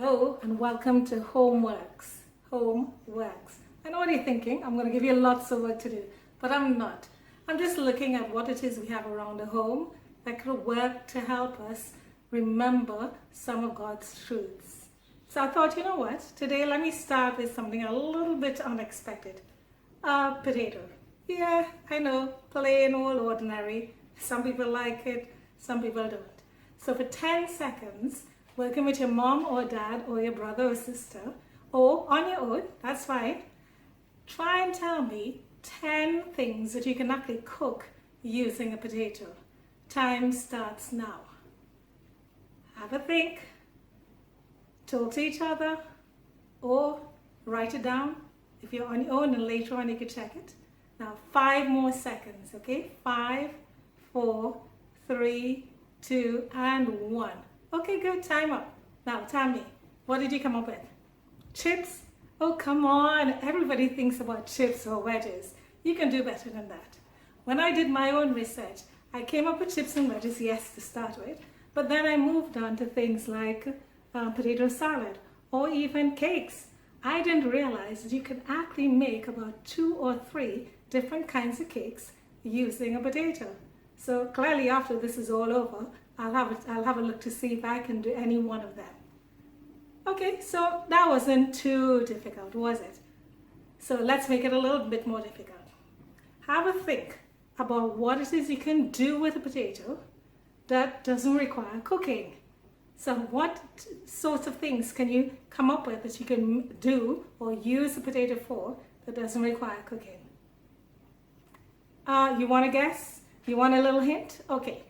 Hello and welcome to HomeWorks. HomeWorks. I know what you're thinking. I'm going to give you lots of work to do, but I'm not. I'm just looking at what it is we have around the home that could work to help us remember some of God's truths. So I thought, you know what? Today let me start with something a little bit unexpected. A potato. Yeah, I know, plain old ordinary. Some people like it, some people don't. So for 10 seconds, working with your mom or dad or your brother or sister, or on your own, that's fine. Try and tell me 10 things that you can actually cook using a potato. Time starts now. Have a think, talk to each other, or write it down if you're on your own, and later on you can check it. Now 5 more seconds, okay? 5, 4, 3, 2, and 1. Okay, good, time up. Now tell me, what did you come up with? Chips? Oh, come on, everybody thinks about chips or wedges. You can do better than that. When I did my own research, I came up with chips and wedges, yes, to start with, but then I moved on to things like potato salad or even cakes. I didn't realize that you could actually make about 2 or 3 different kinds of cakes using a potato. So clearly after this is all over, I'll have a look to see if I can do any one of them. Okay, so that wasn't too difficult, was it? So let's make it a little bit more difficult. Have a think about what it is you can do with a potato that doesn't require cooking. So what sorts of things can you come up with that you can do or use a potato for that doesn't require cooking? You want to guess? You want a little hint? Okay.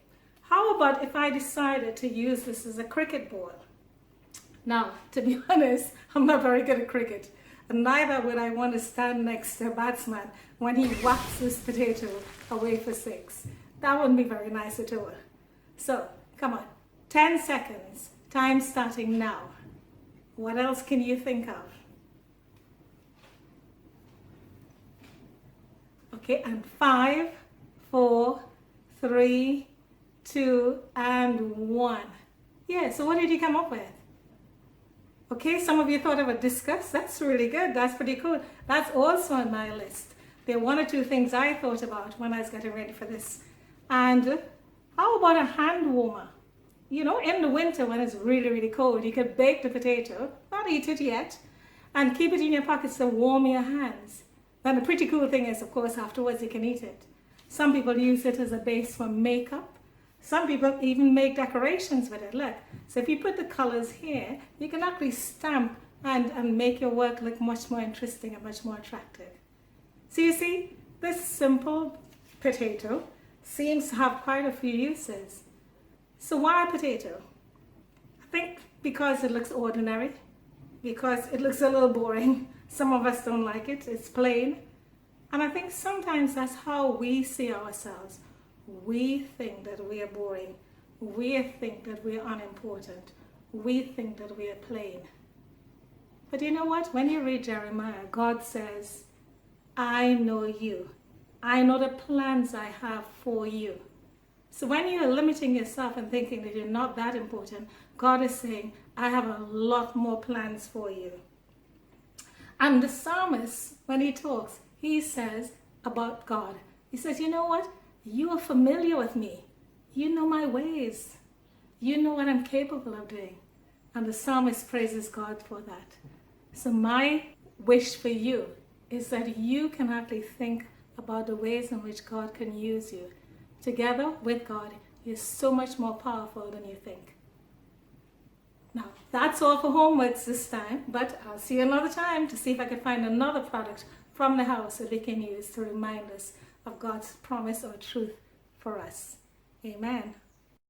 How about if I decided to use this as a cricket ball? Now, to be honest, I'm not very good at cricket, and neither would I want to stand next to a batsman when he whacks this potato away for 6. That wouldn't be very nice at all. So, come on, 10 seconds, time starting now. What else can you think of? Okay, and 5, 4, 3, 2, and 1. Yeah, so what did you come up with? Okay, some of you thought of a discus. That's really good. That's pretty cool. That's also on my list. There are 1 or 2 things I thought about when I was getting ready for this. And how about a hand warmer? You know, in the winter when it's really, really cold, you could bake the potato, not eat it yet, and keep it in your pockets to warm your hands. Then the pretty cool thing is, of course, afterwards you can eat it. Some people use it as a base for makeup. Some people even make decorations with it. Look, so if you put the colors here, you can actually stamp and make your work look much more interesting and much more attractive. So you see, this simple potato seems to have quite a few uses. So why a potato? I think because it looks ordinary, because it looks a little boring. Some of us don't like it, it's plain. And I think sometimes that's how we see ourselves. We think that we are boring. We think that we are unimportant. We think that we are plain. But you know what? When you read Jeremiah, God says, I know you. I know the plans I have for you. So when you're limiting yourself and thinking that you're not that important, God is saying, I have a lot more plans for you. And the psalmist, when he talks, he says about God, he says, you know what? You are familiar with me. You know my ways. You know what I'm capable of doing. And the psalmist praises God for that. So my wish for you is that you can actually think about the ways in which God can use you. Together with God, you're so much more powerful than you think. Now, that's all for HomeWorks this time, but I'll see you another time to see if I can find another product from the house that we can use to remind us of God's promise or truth for us. Amen.